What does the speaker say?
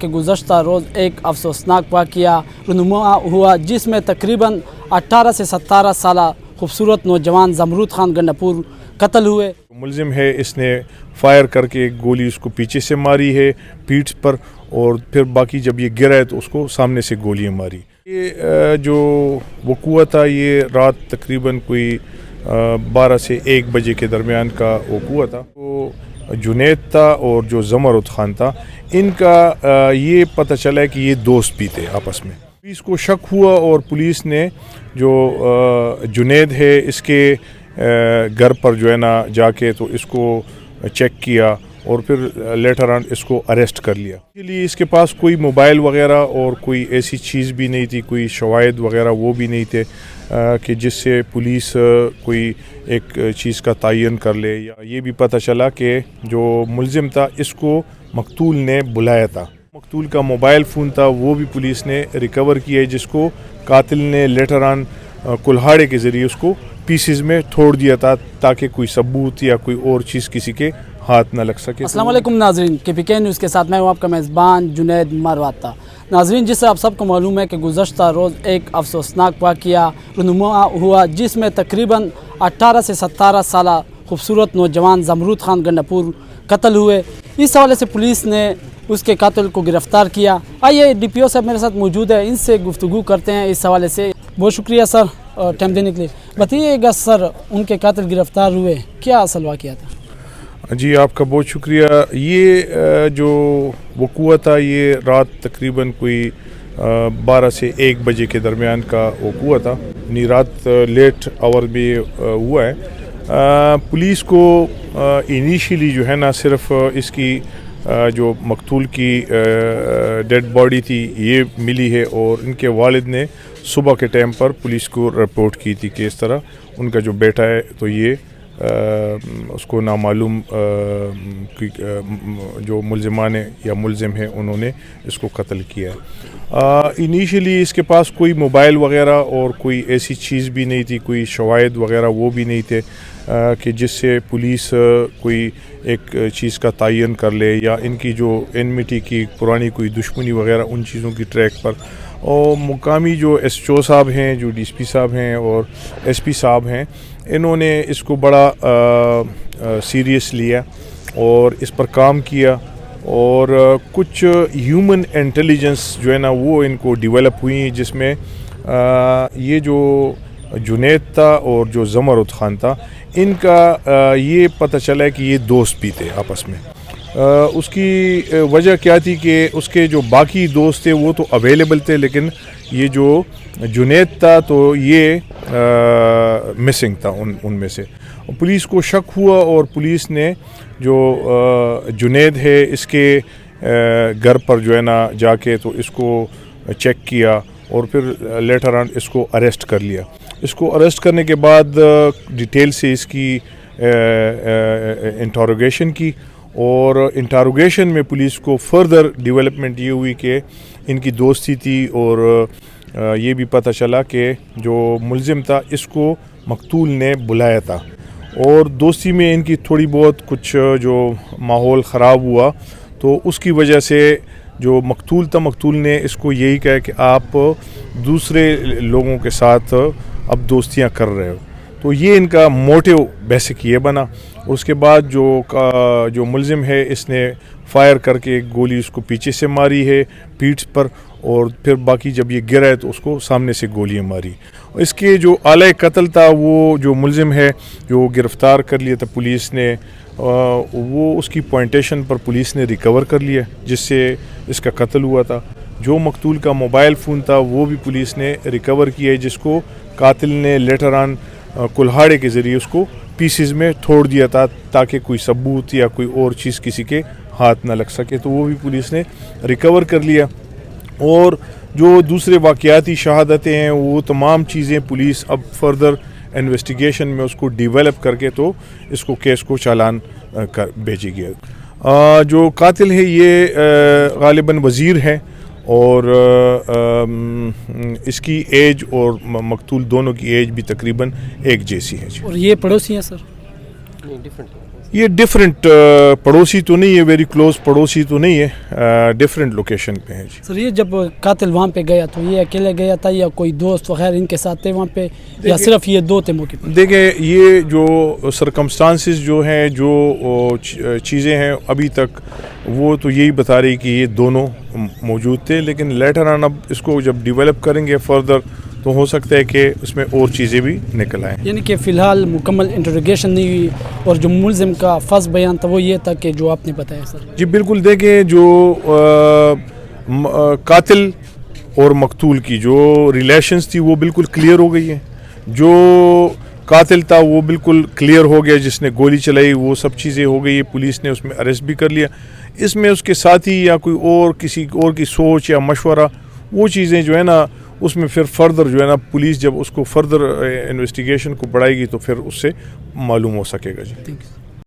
کہ گزشتہ روز ایک افسوسناک واقعہ رونما ہوا جس میں تقریباً 18 سے 17 سالہ خوبصورت نوجوان زمرود خان گنڈاپور قتل ہوئے۔ ملزم ہے، اس نے فائر کر کے ایک گولی اس کو پیچھے سے ماری ہے پیٹھ پر، اور پھر باقی جب یہ گرا ہے تو اس کو سامنے سے گولیاں ماری۔ یہ جو وقوع تھا یہ رات تقریباً کوئی 12 سے 1 بجے کے درمیان کا وقوع تھا۔ وہ جنید تھا اور جو زمرد خان تھا، ان کا یہ پتہ چلا ہے کہ یہ دوست بھی تھے آپس میں۔ پولیس کو شک ہوا اور پولیس نے جو جنید ہے اس کے گھر پر جو ہے نا جا کے تو اس کو چیک کیا اور پھر لیٹر آن اس کو اریسٹ کر لیا۔ اس کے لیے اس کے پاس کوئی موبائل وغیرہ اور کوئی ایسی چیز بھی نہیں تھی، کوئی شواہد وغیرہ وہ بھی نہیں تھے کہ جس سے پولیس کوئی ایک چیز کا تعین کر لے۔ یا یہ بھی پتہ چلا کہ جو ملزم تھا اس کو مقتول نے بلایا تھا۔ مقتول کا موبائل فون تھا وہ بھی پولیس نے ریکور کیا ہے، جس کو قاتل نے لیٹر آن کلہاڑے کے ذریعے اس کو پیسز میں توڑ دیا تھا تاکہ کوئی ثبوت یا کوئی اور چیز کسی کے ہاتھ نہ لگ سکے۔ السلام علیکم ناظرین، KPK نیوز کے ساتھ میں ہوں آپ کا میزبان جنید مرواتا۔ ناظرین، جس سے آپ سب کو معلوم ہے کہ گزشتہ روز ایک افسوسناک واقعہ رونما ہوا جس میں تقریباً 18 سے 17 سالہ خوبصورت نوجوان زمرود خان گنڈاپور قتل ہوئے۔ اس حوالے سے پولیس نے اس کے قاتل کو گرفتار کیا۔ آئیے DPO صاحب میرے ساتھ موجود ہے، ان سے گفتگو کرتے ہیں اس حوالے سے۔ بہت شکریہ سر ٹائم دینے کے لیے۔ بتائیے گا سر، ان کے قاتل گرفتار ہوئے، کیا اصل واقعہ تھا؟ جی آپ کا بہت شکریہ۔ یہ جو وقوع تھا یہ رات تقریباً کوئی 12 سے 1 بجے کے درمیان کا وقوع تھا، یعنی رات لیٹ آور بھی ہوا ہے۔ پولیس کو انیشیلی جو ہے نا صرف اس کی جو مقتول کی ڈیڈ باڈی تھی یہ ملی ہے، اور ان کے والد نے صبح کے ٹائم پر پولیس کو رپورٹ کی تھی کہ اس طرح ان کا جو بیٹا ہے تو یہ اس کو نامعلوم جو ملزمان یا ملزم ہیں انہوں نے اس کو قتل کیا ہے۔ انیشیلی اس کے پاس کوئی موبائل وغیرہ اور کوئی ایسی چیز بھی نہیں تھی، کوئی شواہد وغیرہ وہ بھی نہیں تھے کہ جس سے پولیس کوئی ایک چیز کا تعین کر لے، یا ان کی جو انمیٹی کی پرانی کوئی دشمنی وغیرہ ان چیزوں کی ٹریک پر۔ اور مقامی جو SHO صاحب ہیں، جو DSP صاحب ہیں اور SP صاحب ہیں، انہوں نے اس کو بڑا سیریس لیا اور اس پر کام کیا، اور کچھ ہیومن انٹیلیجنس جو ہے نا وہ ان کو ڈیولپ ہوئی، جس میں یہ جو جنید تھا اور جو زمرد خان تھا، ان کا یہ پتہ چلا ہے کہ یہ دوست بھی تھے آپس میں۔ اس کی وجہ کیا تھی کہ اس کے جو باقی دوست تھے وہ تو اویلیبل تھے، لیکن یہ جو جنید تھا تو یہ مسنگ تھا ان میں سے۔ پولیس کو شک ہوا اور پولیس نے جو جنید ہے اس کے گھر پر جو ہے نا جا کے تو اس کو چیک کیا اور پھر لیٹر آن اس کو اریسٹ کر لیا۔ اس کو اریسٹ کرنے کے بعد ڈیٹیل سے اس کی انٹروگیشن کی، اور انٹروگیشن میں پولیس کو فردر ڈیولپمنٹ یہ ہوئی کہ ان کی دوستی تھی، اور یہ بھی پتہ چلا کہ جو ملزم تھا اس کو مقتول نے بلایا تھا، اور دوستی میں ان کی تھوڑی بہت کچھ جو ماحول خراب ہوا، تو اس کی وجہ سے جو مقتول تھا، مقتول نے اس کو یہی کہا کہ آپ دوسرے لوگوں کے ساتھ اب دوستیاں کر رہے ہو، تو یہ ان کا موٹیو بیسک یہ بنا۔ اس کے بعد جو ملزم ہے اس نے فائر کر کے ایک گولی اس کو پیچھے سے ماری ہے پیٹھ پر، اور پھر باقی جب یہ گرا ہے تو اس کو سامنے سے گولیاں ماری۔ اس کے جو آلہ قتل تھا، وہ جو ملزم ہے جو گرفتار کر لیا تھا پولیس نے، وہ اس کی پوائنٹیشن پر پولیس نے ریکور کر لیا جس سے اس کا قتل ہوا تھا۔ جو مقتول کا موبائل فون تھا وہ بھی پولیس نے ریکور کیا ہے، جس کو قاتل نے لیٹر آن کلہاڑے کے ذریعے اس کو پیسز میں توڑ دیا تھا تاکہ کوئی ثبوت یا کوئی اور چیز کسی کے ہاتھ نہ لگ سکے، تو وہ بھی پولیس نے ریکور کر لیا۔ اور جو دوسرے واقعاتی شہادتیں ہیں وہ تمام چیزیں پولیس اب فردر انویسٹیگیشن میں اس کو ڈیولپ کر کے تو اس کو کیس کو چالان بھیجی گیا۔ جو قاتل ہے یہ غالباً وزیر ہے، اور اس کی ایج اور مقتول دونوں کی ایج بھی تقریباً ایک جیسی ہے۔ اور یہ پڑوسی ہیں سر؟ یہ ڈفرینٹ پڑوسی تو نہیں ہے, ویری کلوز پڑوسی تو نہیں ہے, ڈفرینٹ لوکیشن پہ ہیں جی. سر یہ جب قاتل وہاں پہ گیا تو یہ اکیلے گیا تھا یا کوئی دوست وغیرہ ان کے ساتھ تھے وہاں پہ, یا صرف یہ دو تھے موقع پہ؟ دیکھیں یہ جو سرکمسٹانسز جو ہیں, جو چیزیں ہیں ابھی تک وہ تو یہی بتا رہی کہ یہ دونوں موجود تھے, لیکن لیٹر آن اب اس کو جب ڈیولپ کریں گے فردر تو ہو سکتا ہے کہ اس میں اور چیزیں بھی نکل آئیں. یعنی کہ فی الحال مکمل انٹروگیشن نہیں ہوئی, اور جو ملزم کا فرض بیان تھا وہ یہ تھا کہ جو آپ نے بتایا سر. جی بالکل, دیکھیں جو قاتل اور مقتول کی جو ریلیشنز تھی وہ بالکل کلیئر ہو گئی ہیں. جو قاتل تھا وہ بالکل کلیئر ہو گیا, جس نے گولی چلائی وہ سب چیزیں ہو گئی, پولیس نے اس میں اریسٹ بھی کر لیا. اس میں اس کے ساتھی یا کوئی اور کسی اور کی سوچ یا مشورہ وہ چیزیں جو ہے نا اس میں پھر فردر جو ہے نا پولیس جب اس کو فردر انویسٹیگیشن کو بڑھائے گی تو پھر اس سے معلوم ہو سکے گا جی.